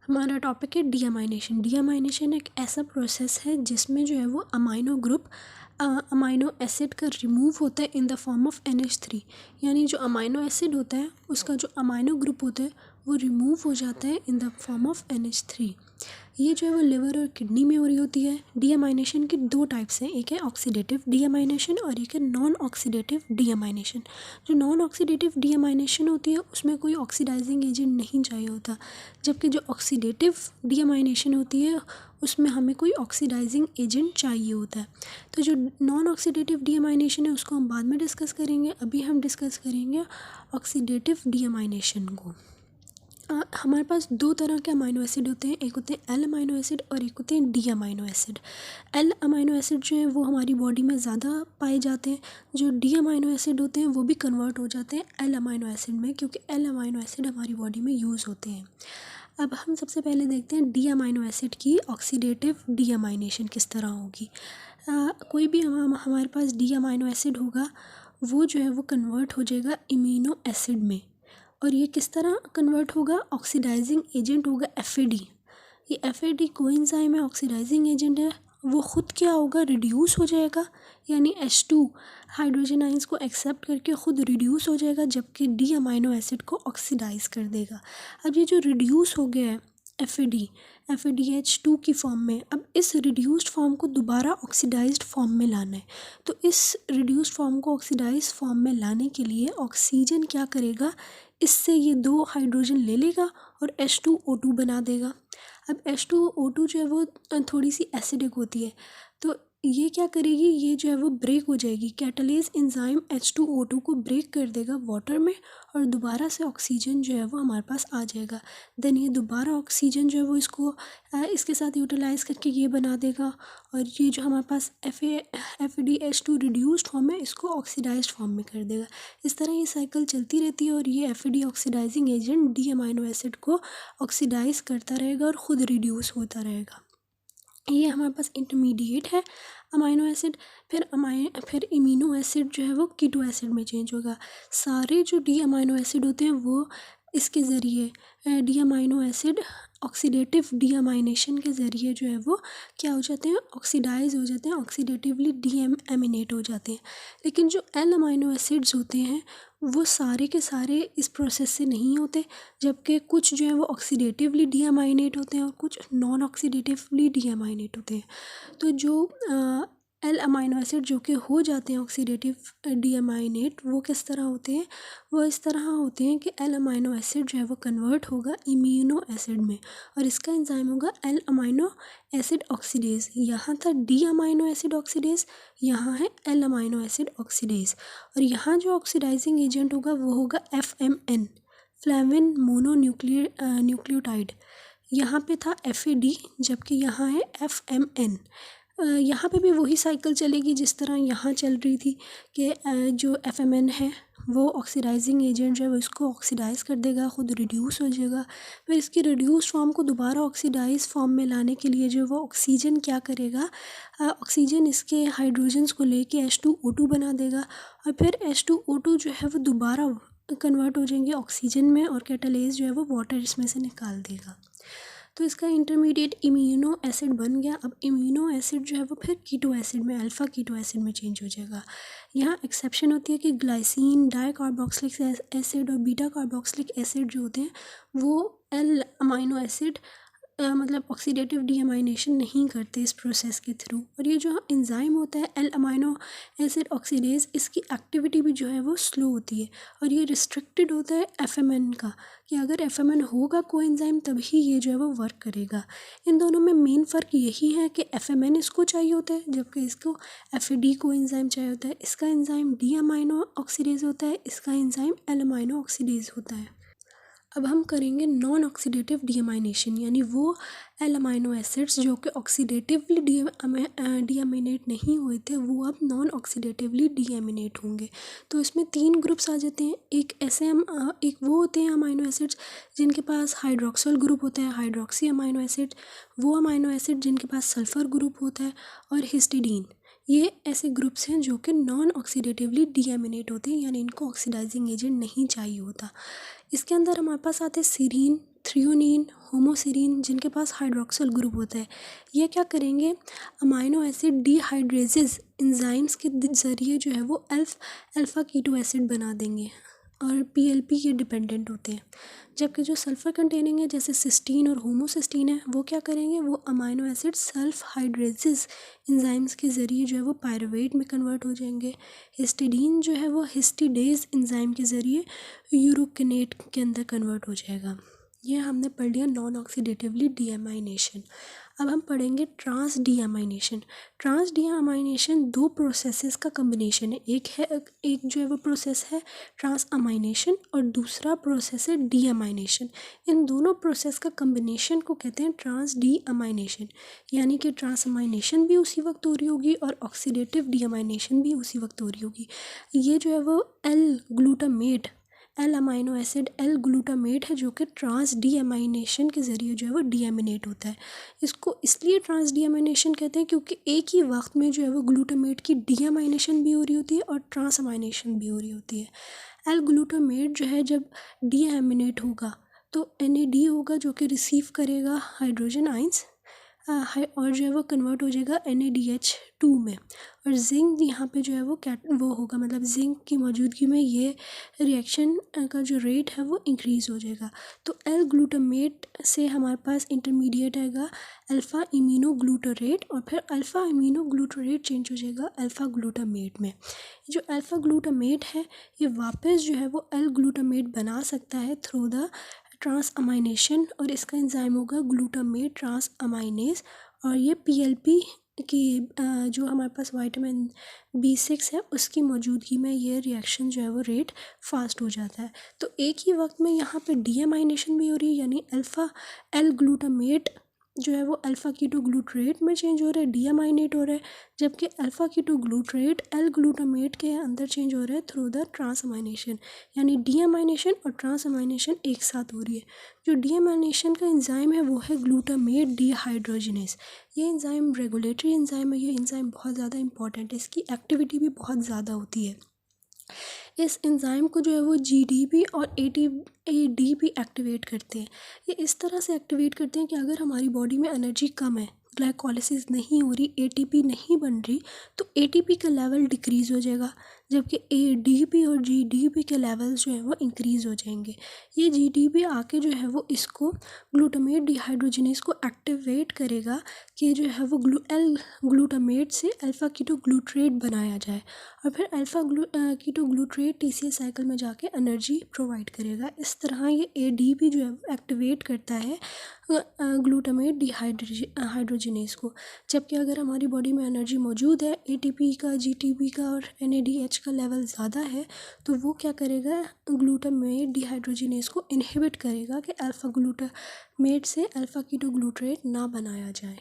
हमारा टॉपिक है डीअमाइनेशन। डीअमाइनेशन एक ऐसा प्रोसेस है जिसमें जो है वो अमाइनो ग्रुप अमाइनो एसिड का रिमूव होता है in the form of NH3। यानी जो अमाइनो एसिड होता है उसका जो अमाइनो ग्रुप होता है वो रिमूव हो जाता है in the form of NH3। ये जो है वो लिवर और किडनी में हो रही होती है। डीअमाइनेशन की दो टाइप्स हैं, एक है ऑक्सीडेटिव डीअमाइनेशन और एक है नॉन ऑक्सीडेटिव डीअमाइनेशन। जो नॉन ऑक्सीडेटिव डीअमाइनेशन होती है उसमें कोई ऑक्सीडाइजिंग एजेंट नहीं चाहिए होता, जबकि जो ऑक्सीडेटिव डीअमाइनेशन होती है उसमें हमें कोई ऑक्सीडाइजिंग एजेंट चाहिए होता है। तो जो नॉन ऑक्सीडेटिव डीअमाइनेशन है उसको हम बाद में डिस्कस करेंगे, अभी हम डिस्कस करेंगे ऑक्सीडेटिव डीअमाइनेशन को। हमारे पास दो तरह के अमाइनो एसिड होते हैं, एक होते हैं एल अमाइनो एसिड और एक होते हैं D amino acid. L amino acid जो है वो हमारी बॉडी में ज़्यादा पाए जाते हैं, जो डी अमाइनो एसिड होते हैं वो भी कन्वर्ट हो जाते हैं एल अमाइनो एसिड में, क्योंकि एल अमाइनो एसिड हमारी बॉडी में यूज़ होते हैं। अब हम सबसे पहले देखते हैं डी अमाइनो एसिड की ऑक्सीडेटिव डीअमाइनेशन किस तरह होगी। कोई भी हमारे पास डी अमाइनो एसिड होगा वो जो है वो कन्वर्ट हो जाएगा इम्यूनो एसिड में। और ये किस तरह कन्वर्ट होगा, ऑक्सीडाइजिंग एजेंट होगा FAD। ये FAD कोएंजाइम है, ऑक्सीडाइजिंग एजेंट है, वो ख़ुद क्या होगा, रिड्यूस हो जाएगा, यानी H2 हाइड्रोजन आइंस को एक्सेप्ट करके ख़ुद रिड्यूस हो जाएगा, जबकि डी अमाइनो एसिड को ऑक्सीडाइज कर देगा। अब ये जो रिड्यूस हो गया है FADH2 की फॉर्म में, अब इस रिड्यूस्ड फॉर्म को दोबारा ऑक्सीडाइज्ड फॉर्म में लाना है। तो इस रिड्यूस्ड फॉर्म को ऑक्सीडाइज्ड फॉर्म में लाने के लिए ऑक्सीजन क्या करेगा, इससे ये दो हाइड्रोजन ले लेगा और H2O2 बना देगा। अब H2O2 जो है वो थोड़ी सी एसिडिक होती है, तो ये क्या करेगी, ये जो है वो ब्रेक हो जाएगी। कैटालेज एंजाइम H2O2 को ब्रेक कर देगा वाटर में और दोबारा से ऑक्सीजन जो है वो हमारे पास आ जाएगा। देन ये दोबारा ऑक्सीजन जो है वो इसको इसके साथ यूटिलाइज़ करके ये बना देगा, और ये जो हमारे पास FADH2 रिड्यूस्ड फॉर्म है इसको ऑक्सीडाइज्ड फॉर्म में कर देगा। इस तरह ये साइकिल चलती रहती है और ये FAD oxidising agent D amino acid को ऑक्सीडाइज करता रहेगा और ख़ुद रिड्यूस होता रहेगा। ये हमारे पास इंटरमीडिएट है अमाइनो एसिड। फिर इमिनो एसिड जो है वो कीटो एसिड में चेंज होगा। सारे जो डी अमाइनो एसिड होते हैं वो इसके ज़रिए डी अमाइनो एसिड ऑक्सीडेटिव डीअमाइनेशन के ज़रिए जो है वो क्या हो जाते हैं, ऑक्सीडाइज हो जाते हैं, ऑक्सीडेटिवली डीएमिनेट हो जाते हैं। लेकिन जो एल अमाइनो एसिड्स होते हैं वो सारे के सारे इस प्रोसेस से नहीं होते, जबकि कुछ जो है वो ऑक्सीडेटिवली डीअमाइनेट होते हैं और कुछ नॉन ऑक्सीडेटिवली डीअमाइनेट होते हैं। तो जो एल अमाइनो एसिड जो कि हो जाते हैं ऑक्सीडेटिव डीअमाइनेट, वो किस तरह होते हैं, वो इस तरह होते हैं कि एल अमाइनो एसिड जो है वो कन्वर्ट होगा इम्यूनो एसिड में और इसका एंजाइम होगा एल अमाइनो एसिड ऑक्सीडेज। यहाँ था डी अमाइनो एसिड ऑक्सीडेज, यहाँ है एल अमाइनो एसिड ऑक्सीडेज। और यहाँ जो ऑक्सीडाइजिंग एजेंट होगा वो होगा FMN, फ्लेविन मोनो न्यूक्लियोटाइड। यहाँ पे था FAD, जबकि यहाँ है FMN। यहाँ पे भी वही साइकिल चलेगी जिस तरह यहाँ चल रही थी कि जो FMN है वो ऑक्सीडाइजिंग एजेंट जो है वो इसको ऑक्सीडाइज़ कर देगा, ख़ुद रिड्यूस हो जाएगा। फिर इसकी रिड्यूस फॉर्म को दोबारा ऑक्सीडाइज फॉर्म में लाने के लिए जो वो ऑक्सीजन क्या करेगा, ऑक्सीजन इसके हाइड्रोजन्स को लेके H2O2 बना देगा और फिर H2O2 जो है वो दोबारा कन्वर्ट हो जाएंगे ऑक्सीजन में और कैटालेज जो है वो वाटर इसमें से निकाल देगा। तो इसका इंटरमीडिएट इम्यूनो एसिड बन गया। अब इम्यूनो एसिड जो है वो फिर कीटो एसिड में, अल्फ़ा कीटो एसिड में चेंज हो जाएगा। यहाँ एक्सेप्शन होती है कि ग्लाइसिन, डाइकार्बोक्सिलिक एसिड और बीटा कार्बोक्सिलिक एसिड जो होते हैं वो एल अमाइनो एसिड मतलब ऑक्सीडेटिव डीअमाइनेशन नहीं करते इस प्रोसेस के थ्रू। और ये जो एंजाइम होता है एल अमाइनो एसिड ऑक्सीडेज, इसकी एक्टिविटी भी जो है वो स्लो होती है और ये रिस्ट्रिक्टेड होता है FMN का, कि अगर FMN होगा कोएंजाइम तभी ये जो है वो वर्क करेगा। इन दोनों में मेन फ़र्क यही है कि FMN इसको चाहिए होता है जबकि इसको FAD कोएंजाइम चाहिए होता है। इसका एंजाइम डी अमाइनो ऑक्सीडेज होता है, इसका एंजाइम एल अमाइनो ऑक्सीडेज होता है। अब हम करेंगे नॉन ऑक्सीडेटिव डीअमाइनेशन, यानी वो एल अमाइनो एसिड्स जो कि ऑक्सीडेटिवली डीअमाइनेट नहीं हुए थे वो अब नॉन ऑक्सीडेटिवली डीअमाइनेट होंगे। तो इसमें 3 ग्रुप्स आ जाते हैं। एक वो होते हैं अमाइनो एसिड्स जिनके पास हाइड्रोक्सिल ग्रुप होता है, हाइड्रोक्सी अमाइनो एसिड, वो अमाइनो एसिड जिनके पास सल्फ़र ग्रुप होता है, और हिस्टिडीन। ये ऐसे ग्रुप्स हैं जो कि नॉन ऑक्सीडेटिवली डीअमाइनेट होते हैं, यानी इनको ऑक्सीडाइजिंग एजेंट नहीं चाहिए होता। इसके अंदर हमारे पास आते हैं सीरीन, थ्रियोनीन, होमोसेरीन जिनके पास हाइड्रोक्सिल ग्रुप होता है, ये क्या करेंगे, अमाइनो एसिड डीहाइड्रेजेस एंजाइम्स के ज़रिए जो है वो अल्फ़ा कीटो एसिड बना देंगे और पीएलपी के डिपेंडेंट होते हैं। जबकि जो सल्फ़र कंटेनिंग है जैसे सिस्टीन और होमोसिस्टीन है, वो क्या करेंगे, वो अमाइनो एसिड सल्फ हाइड्रेजेस एंजाइम्स के ज़रिए जो है वो पायरुवेट में कन्वर्ट हो जाएंगे। हिस्टिडीन जो है वो हिस्टिडेज एंजाइम के ज़रिए यूरोकिनेट के अंदर कन्वर्ट हो जाएगा। ये हमने पढ़ लिया नॉन ऑक्सीडेटिवली डीएमाइनेशन। अब हम पढ़ेंगे ट्रांस डीएमाइनेशन। ट्रांस डीएमाइनेशन दो प्रोसेसेस का कम्बिनेशन है। एक जो है वो प्रोसेस है ट्रांस अमाइनेशन और दूसरा प्रोसेस है डीएमाइनेशन। इन दोनों प्रोसेस का कम्बिनेशन को कहते हैं ट्रांस डीअमाइनेशन। यानी कि ट्रांस अमाइनेशन भी उसी वक्त हो रही होगी और ऑक्सीडेटिव डीअमाइनेशन भी उसी वक्त हो रही होगी। ये जो है वो L amino acid L glutamate है जो कि ट्रांस डीअमाइनेशन के ज़रिए जो है वो डीएमिनेट होता है। इसको इसलिए ट्रांस डीअमाइनेशन कहते हैं क्योंकि एक ही वक्त में जो है वो ग्लूटामेट की डीअमाइनेशन भी हो रही होती है और ट्रांस अमाइनेशन भी हो रही होती है। एल ग्लूटामेट जो है जब डीएमिनेट होगा तो NAD होगा जो कि रिसीव करेगा हाइड्रोजन आइंस और जो है वो कन्वर्ट हो जाएगा NADH2 में। और जिंक यहाँ पे जो है वो होगा, मतलब जिंक की मौजूदगी में ये रिएक्शन का जो रेट है वो इंक्रीज़ हो जाएगा। तो एल ग्लूटामेट से हमारे पास इंटरमीडिएट आएगा अल्फ़ा इमिनोग्लूटारेट और फिर अल्फ़ा इमिनोग्लूटारेट चेंज हो जाएगा अल्फ़ा ग्लूटामेट में। जो अल्फ़ा ग्लूटामेट है ये वापस जो है वो एल ग्लूटामेट बना सकता है थ्रू द ट्रांस अमाइनेशन और इसका एंजाइम होगा ग्लूटामेट ट्रांस अमाइनेज। और ये पीएलपी की जो हमारे पास विटामिन B6 है उसकी मौजूदगी में ये रिएक्शन जो है वो रेट फास्ट हो जाता है। तो एक ही वक्त में यहाँ पे डीएमाइनेशन भी हो रही है, यानी एल ग्लूटामेट जो है वो अल्फ़ा कीटो ग्लूटारेट में चेंज हो रहा है, डीएमाइनेट हो रहा है, जबकि अल्फ़ा कीटो ग्लूटारेट एल ग्लूटामेट के अंदर चेंज हो रहा है थ्रू द ट्रांसअमाइनेशन। यानी डीएमाइनेशन और ट्रांसअमाइनेशन एक साथ हो रही है। जो डीएमाइनेशन का एंजाइम है वो है ग्लूटामेट डीहाइड्रोजिनेस। ये एंजाइम रेगुलेटरी एंजाइम है, ये एंजाइम बहुत ज़्यादा इंपॉर्टेंट है, इसकी एक्टिविटी भी बहुत ज़्यादा होती है। इस एंजाइम को जो है वो GDP और ADP एक्टिवेट करते हैं। ये इस तरह से एक्टिवेट करते हैं कि अगर हमारी बॉडी में एनर्जी कम है, ग्लाइकोलिसिस नहीं हो रही, ATP नहीं बन रही, तो ATP का लेवल डिक्रीज़ हो जाएगा, जबकि ADP और GDP के लेवल्स जो है वो इंक्रीज़ हो जाएंगे। ये GDP आके जो है वो इसको ग्लूटामेट डिहाइड्रोजिनेस को एक्टिवेट करेगा कि जो है वो ग्लूटामेट से अल्फ़ा कीटो ग्लूटारेट बनाया जाए और फिर अल्फ़ा कीटो ग्लूटारेट TCA साइकिल में जाके एनर्जी प्रोवाइड करेगा। इस तरह ये ADP जो है एक्टिवेट करता है ग्लूटामेट डिहाइड्रोजिनेस को। जबकि अगर हमारी बॉडी में एनर्जी मौजूद है, ATP का, GTP का और NADH का लेवल ज़्यादा है, तो वो क्या करेगा, ग्लूटामेट डिहाइड्रोजिनेस को इनहिबिट करेगा कि अल्फ़ा ग्लूटामेट से अल्फ़ा कीटो ग्लूटारेट ना बनाया जाए।